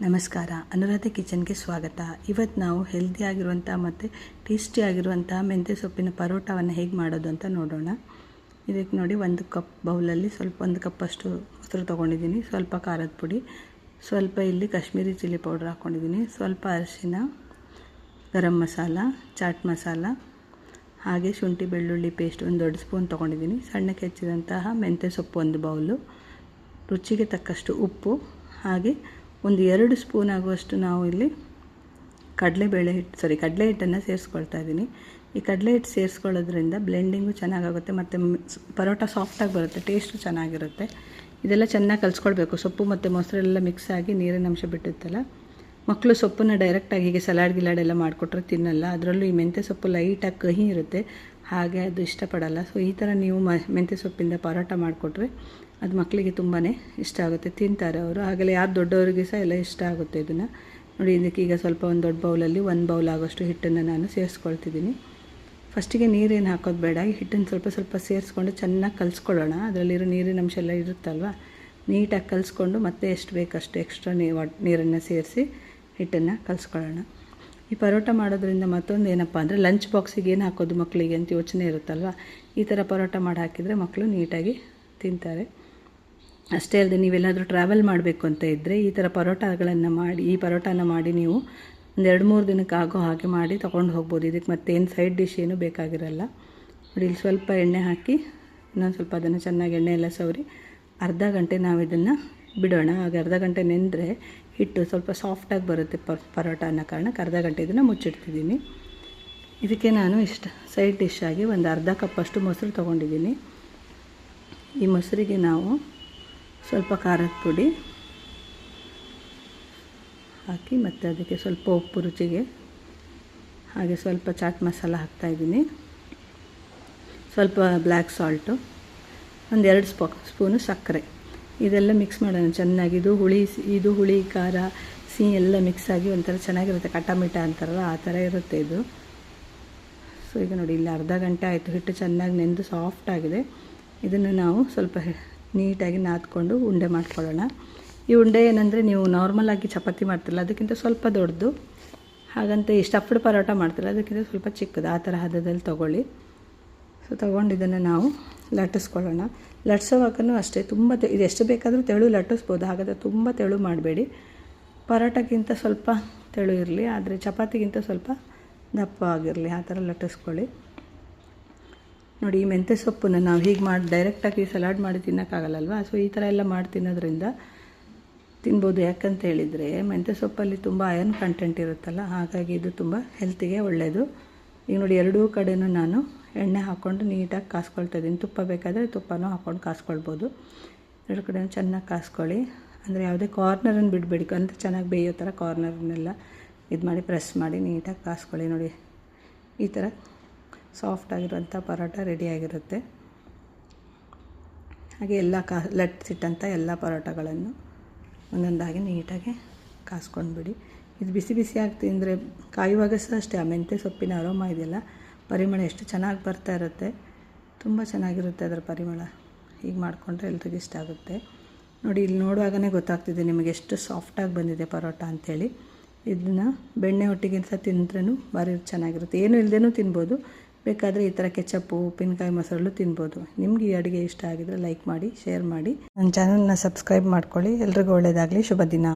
ನಮಸ್ಕಾರ, ಅನುರಾಧ ಕಿಚನ್ಗೆ ಸ್ವಾಗತ. ಇವತ್ತು ನಾವು ಹೆಲ್ದಿ ಆಗಿರುವಂಥ ಮತ್ತು ಟೇಸ್ಟಿ ಆಗಿರುವಂಥ ಮೆಂತ್ಯ ಸೊಪ್ಪಿನ ಪರೋಟವನ್ನು ಹೇಗೆ ಮಾಡೋದು ಅಂತ ನೋಡೋಣ. ಇದಕ್ಕೆ ನೋಡಿ, ಒಂದು ಕಪ್ ಬೌಲಲ್ಲಿ ಒಂದು ಕಪ್ಪಷ್ಟು ಮೊಸರು ತೊಗೊಂಡಿದ್ದೀನಿ, ಸ್ವಲ್ಪ ಖಾರದ ಪುಡಿ, ಸ್ವಲ್ಪ ಇಲ್ಲಿ ಕಾಶ್ಮೀರಿ ಚಿಲ್ಲಿ ಪೌಡ್ರ್ ಹಾಕ್ಕೊಂಡಿದ್ದೀನಿ, ಸ್ವಲ್ಪ ಅರಿಶಿನ, ಗರಂ ಮಸಾಲ, ಚಾಟ್ ಮಸಾಲ, ಹಾಗೆ ಶುಂಠಿ ಬೆಳ್ಳುಳ್ಳಿ ಪೇಸ್ಟ್ ಒಂದು ದೊಡ್ಡ ಸ್ಪೂನ್ ತೊಗೊಂಡಿದ್ದೀನಿ, ಸಣ್ಣಕ್ಕೆ ಹೆಚ್ಚಿದಂತಹ ಮೆಂತ್ಯ ಸೊಪ್ಪು ಒಂದು ಬೌಲು, ರುಚಿಗೆ ತಕ್ಕಷ್ಟು ಉಪ್ಪು, ಹಾಗೆ ಒಂದು 2 ಸ್ಪೂನ್ ಆಗುವಷ್ಟು ನಾವು ಇಲ್ಲಿ ಕಡಲೆ ಹಿಟ್ಟನ್ನು ಸೇರಿಸ್ಕೊಳ್ತಾ ಇದ್ದೀನಿ. ಈ ಕಡಲೆ ಹಿಟ್ಟು ಸೇರಿಸ್ಕೊಳ್ಳೋದ್ರಿಂದ ಬ್ಲೆಂಡಿಂಗು ಚೆನ್ನಾಗಾಗುತ್ತೆ ಮತ್ತು ಪರೋಟ ಸಾಫ್ಟಾಗಿ ಬರುತ್ತೆ, ಟೇಸ್ಟು ಚೆನ್ನಾಗಿರುತ್ತೆ. ಇದೆಲ್ಲ ಚೆನ್ನಾಗಿ ಕಲಿಸ್ಕೊಳ್ಬೇಕು. ಸೊಪ್ಪು ಮತ್ತು ಮೊಸರೆಲ್ಲ ಮಿಕ್ಸ್ ಆಗಿ ನೀರಿನ ಅಂಶ ಬಿಟ್ಟಿತ್ತಲ್ಲ, ಮಕ್ಕಳು ಸೊಪ್ಪನ್ನು ಡೈರೆಕ್ಟಾಗಿ ಹೀಗೆ ಗಿಲಾಡೆಲ್ಲ ಮಾಡಿಕೊಟ್ರೆ ತಿನ್ನಲ್ಲ. ಅದರಲ್ಲೂ ಈ ಮೆಂತ್ಯ ಸೊಪ್ಪು ಲೈಟಾಗಿ ಕಹಿ ಇರುತ್ತೆ, ಹಾಗೆ ಅದು ಇಷ್ಟಪಡಲ್ಲ. ಸೊ ಈ ಥರ ನೀವು ಮೆಂತ್ಯ ಸೊಪ್ಪಿಂದ ಪರೋಟ ಮಾಡಿಕೊಟ್ರೆ ಅದು ಮಕ್ಕಳಿಗೆ ತುಂಬಾ ಇಷ್ಟ ಆಗುತ್ತೆ, ತಿಂತಾರೆ ಅವರು. ಹಾಗೆಲ್ಲ ಯಾರು ದೊಡ್ಡವರಿಗೆ ಸಹ ಎಲ್ಲ ಇಷ್ಟ ಆಗುತ್ತೆ ಇದನ್ನು ನೋಡಿ. ಇದಕ್ಕೀಗ ಸ್ವಲ್ಪ ಒಂದು ದೊಡ್ಡ ಬೌಲಲ್ಲಿ 1 ಬೌಲ್ ಆಗೋಷ್ಟು ಹಿಟ್ಟನ್ನು ನಾನು ಸೇರಿಸ್ಕೊಳ್ತಿದ್ದೀನಿ. ಫಸ್ಟಿಗೆ ನೀರೇನು ಹಾಕೋದು ಬೇಡ, ಈ ಹಿಟ್ಟನ್ನು ಸ್ವಲ್ಪ ಸೇರಿಸ್ಕೊಂಡು ಚೆನ್ನಾಗಿ ಕಲಿಸ್ಕೊಳ್ಳೋಣ. ಅದರಲ್ಲಿರೋ ನೀರಿನ ಅಂಶ ಎಲ್ಲ ಇರುತ್ತಲ್ವ, ನೀಟಾಗಿ ಕಲಿಸ್ಕೊಂಡು ಮತ್ತೆ ಎಷ್ಟು ಬೇಕಷ್ಟು ಎಕ್ಸ್ಟ್ರಾ ನೀರನ್ನು ಸೇರಿಸಿ ಹಿಟ್ಟನ್ನು ಕಲಿಸ್ಕೊಳ್ಳೋಣ. ಈ ಪರೋಟ ಮಾಡೋದ್ರಿಂದ ಮತ್ತೊಂದು ಏನಪ್ಪ ಅಂದರೆ, ಲಂಚ್ ಬಾಕ್ಸಿಗೆ ಏನು ಹಾಕೋದು ಮಕ್ಕಳಿಗೆ ಅಂತ ಯೋಚನೆ ಇರುತ್ತಲ್ವ, ಈ ಥರ ಪರೋಟ ಮಾಡಿ ಹಾಕಿದರೆ ಮಕ್ಕಳು ನೀಟಾಗಿ ತಿಂತಾರೆ. ಅಷ್ಟೇ ಅಲ್ಲದೆ, ನೀವೆಲ್ಲಾದರೂ ಟ್ರಾವೆಲ್ ಮಾಡಬೇಕು ಅಂತ ಇದ್ದರೆ ಈ ಥರ ಈ ಪರೋಟನ ಮಾಡಿ ನೀವು ಒಂದು 2-3 ದಿನಕ್ಕೆ ಆಗೋ ಹಾಗೆ ಮಾಡಿ ತೊಗೊಂಡು ಹೋಗ್ಬೋದು. ಇದಕ್ಕೆ ಮತ್ತೇನು ಸೈಡ್ ಡಿಶ್ ಏನೂ ಬೇಕಾಗಿರಲ್ಲ. ನೋಡಿ, ಇಲ್ಲಿ ಸ್ವಲ್ಪ ಎಣ್ಣೆ ಹಾಕಿ ಇನ್ನೊಂದು ಸ್ವಲ್ಪ ಅದನ್ನು ಚೆನ್ನಾಗಿ ಎಣ್ಣೆ ಎಲ್ಲ ಸವರಿ ಅರ್ಧ ಗಂಟೆ ನಾವು ಇದನ್ನು ಬಿಡೋಣ. ಆಗ ಅರ್ಧ ಗಂಟೆ ನೆಂದರೆ ಹಿಟ್ಟು ಸ್ವಲ್ಪ ಸಾಫ್ಟಾಗಿ ಬರುತ್ತೆ ಪರೋಟ ಅನ್ನೋ ಕಾರಣಕ್ಕೆ ಅರ್ಧ ಗಂಟೆ ಇದನ್ನು ಮುಚ್ಚಿಡ್ತಿದ್ದೀನಿ. ಇದಕ್ಕೆ ನಾನು ಸೈಡ್ ಡಿಶ್ ಆಗಿ ಒಂದು ಅರ್ಧ ಕಪ್ಪಷ್ಟು ಮೊಸರು ತೊಗೊಂಡಿದ್ದೀನಿ. ಈ ಮೊಸರಿಗೆ ನಾವು ಸ್ವಲ್ಪ ಖಾರದ ಪುಡಿ ಹಾಕಿ ಮತ್ತು ಅದಕ್ಕೆ ಸ್ವಲ್ಪ ಉಪ್ಪು ರುಚಿಗೆ, ಹಾಗೆ ಸ್ವಲ್ಪ ಚಾಟ್ ಮಸಾಲ ಹಾಕ್ತಾಯಿದ್ದೀನಿ, ಸ್ವಲ್ಪ ಬ್ಲ್ಯಾಕ್ ಸಾಲ್ಟು, ಒಂದು 2 ಸ್ಪೂನು ಸಕ್ಕರೆ, ಇದೆಲ್ಲ ಮಿಕ್ಸ್ ಮಾಡೋಣ ಚೆನ್ನಾಗಿ. ಇದು ಹುಳಿ ಖಾರ ಸಿಹಿ ಎಲ್ಲ ಮಿಕ್ಸ್ ಆಗಿ ಒಂಥರ ಚೆನ್ನಾಗಿರುತ್ತೆ, ಕಟಮಿಟ ಅಂತಾರಲ್ಲ ಆ ಥರ ಇರುತ್ತೆ ಇದು. ಸೊ ಈಗ ನೋಡಿ, ಇಲ್ಲಿ ಅರ್ಧ ಗಂಟೆ ಆಯಿತು, ಹಿಟ್ಟು ಚೆನ್ನಾಗಿ ನೆಂದು ಸಾಫ್ಟಾಗಿದೆ. ಇದನ್ನು ನಾವು ಸ್ವಲ್ಪ ನೀಟಾಗಿ ನಾದ್ಕೊಂಡು ಉಂಡೆ ಮಾಡ್ಕೊಳ್ಳೋಣ. ಈ ಉಂಡೆ ಏನಂದರೆ, ನೀವು ನಾರ್ಮಲಾಗಿ ಚಪಾತಿ ಮಾಡ್ತಿರಲ್ಲ ಅದಕ್ಕಿಂತ ಸ್ವಲ್ಪ ದೊಡ್ಡದು, ಹಾಗಂತ ಈ ಸ್ಟಫ್ಡ್ ಪರೋಟ ಮಾಡ್ತಿರಲ್ಲ ಅದಕ್ಕಿಂತ ಸ್ವಲ್ಪ ಚಿಕ್ಕದು, ಆ ಥರ ಹದದಲ್ಲಿ ತೊಗೊಳ್ಳಿ. ಸೊ ತೊಗೊಂಡು ಇದನ್ನು ನಾವು ಲಟ್ಟಿಸ್ಕೊಳ್ಳೋಣ. ಲಟ್ಸೋವಾಗೂ ಅಷ್ಟೇ ಇದು ಎಷ್ಟು ಬೇಕಾದರೂ ತೆಳು ಲಟ್ಟಿಸ್ಬೋದು, ಹಾಗಾದರೆ ತುಂಬ ತೆಳು ಮಾಡಬೇಡಿ. ಪರೋಟಕ್ಕಿಂತ ಸ್ವಲ್ಪ ತೆಳು ಇರಲಿ, ಆದರೆ ಚಪಾತಿಗಿಂತ ಸ್ವಲ್ಪ ದಪ್ಪ ಆಗಿರಲಿ, ಆ ಥರ ಲಟ್ಟಿಸ್ಕೊಳ್ಳಿ. ನೋಡಿ, ಈ ಮೆಂತ್ಯ ಸೊಪ್ಪನ್ನು ನಾವು ಹೀಗೆ ಮಾಡಿ ಡೈರೆಕ್ಟಾಗಿ ಸಲಾಡ್ ಮಾಡಿ ತಿನ್ನೋಕ್ಕಾಗಲ್ಲಲ್ವ, ಸೊ ಈ ಥರ ಎಲ್ಲ ಮಾಡಿ ತಿನ್ನೋದ್ರಿಂದ ತಿನ್ಬೋದು. ಯಾಕಂತ ಹೇಳಿದರೆ, ಮೆಂತ್ಯ ಸೊಪ್ಪಲ್ಲಿ ತುಂಬ ಐರನ್ ಕಂಟೆಂಟ್ ಇರುತ್ತಲ್ಲ, ಹಾಗಾಗಿ ಇದು ತುಂಬ ಹೆಲ್ತಿಗೆ ಒಳ್ಳೆಯದು. ಈಗ ನೋಡಿ, 2 ಕಡೆಯೂ ನಾನು ಎಣ್ಣೆ ಹಾಕ್ಕೊಂಡು ನೀಟಾಗಿ ಕಾಸ್ಕೊಳ್ತಾ ಇದ್ದೀನಿ. ತುಪ್ಪ ಬೇಕಾದರೆ ತುಪ್ಪನೂ ಹಾಕ್ಕೊಂಡು ಕಾಸ್ಕೊಳ್ಬೋದು. 2 ಕಡೆಯೂ ಚೆನ್ನಾಗಿ ಕಾಸ್ಕೊಳ್ಳಿ. ಅಂದರೆ ಯಾವುದೇ ಕಾರ್ನರನ್ನು ಬಿಡಬೇಡಿ, ಅಂತ ಚೆನ್ನಾಗಿ ಬೇಯೋ ಥರ ಕಾರ್ನರ್ನೆಲ್ಲ ಇದು ಮಾಡಿ ಪ್ರೆಸ್ ಮಾಡಿ ನೀಟಾಗಿ ಕಾಸ್ಕೊಳ್ಳಿ. ನೋಡಿ, ಈ ಥರ ಸಾಫ್ಟಾಗಿರುವಂಥ ಪರೋಟ ರೆಡಿಯಾಗಿರುತ್ತೆ. ಹಾಗೆ ಎಲ್ಲ ಲಟ್ಟಿಸಿಟ್ಟಂಥ ಎಲ್ಲ ಪರೋಟಗಳನ್ನು ಒಂದೊಂದಾಗಿ ನೀಟಾಗಿ ಕಾಸ್ಕೊಂಡ್ಬಿಡಿ. ಇದು ಬಿಸಿ ಬಿಸಿಯಾಗಿ ತಿಂದರೆ, ಕಾಯುವಾಗ ಸಹ ಅಷ್ಟೇ ಆ ಮೆಂತ್ಯ ಸೊಪ್ಪಿನ ಅರೋಮ ಇದೆಯಲ್ಲ, ಪರಿಮಳ ಎಷ್ಟು ಚೆನ್ನಾಗಿ ಬರ್ತಾ ಇರುತ್ತೆ, ತುಂಬ ಚೆನ್ನಾಗಿರುತ್ತೆ ಅದರ ಪರಿಮಳ. ಹೀಗೆ ಮಾಡಿಕೊಂಡ್ರೆ ಎಲ್ರಿಗೂ ಇಷ್ಟ ಆಗುತ್ತೆ. ನೋಡಿ, ಇಲ್ಲಿ ನೋಡುವಾಗಲೇ ಗೊತ್ತಾಗ್ತಿದೆ ನಿಮಗೆ ಎಷ್ಟು ಸಾಫ್ಟಾಗಿ ಬಂದಿದೆ ಪರೋಟ ಅಂಥೇಳಿ. ಇದನ್ನು ಬೆಣ್ಣೆ ಒಟ್ಟಿಗೆ ಸಹ ತಿಂದ್ರೂ ಭಾರಿ ಚೆನ್ನಾಗಿರುತ್ತೆ. ಏನು ಇಲ್ಲದೇನೂ ತಿನ್ಬೋದು, ಬೇಕಾದರೆ ಈ ಥರ ಕೆಚಪ್ಪು, ಉಪ್ಪಿನಕಾಯಿ, ಮೊಸರಲ್ಲೂ ತಿನ್ಬೋದು. ನಿಮ್ಗೆ ಈ ಅಡುಗೆ ಇಷ್ಟ ಆಗಿದರೆ ಲೈಕ್ ಮಾಡಿ, ಶೇರ್ ಮಾಡಿ, ನನ್ನ ಚಾನಲ್ನ ಸಬ್ಸ್ಕ್ರೈಬ್ ಮಾಡ್ಕೊಳ್ಳಿ. ಎಲ್ರಿಗೂ ಒಳ್ಳೆಯದಾಗಲಿ. ಶುಭ ದಿನ.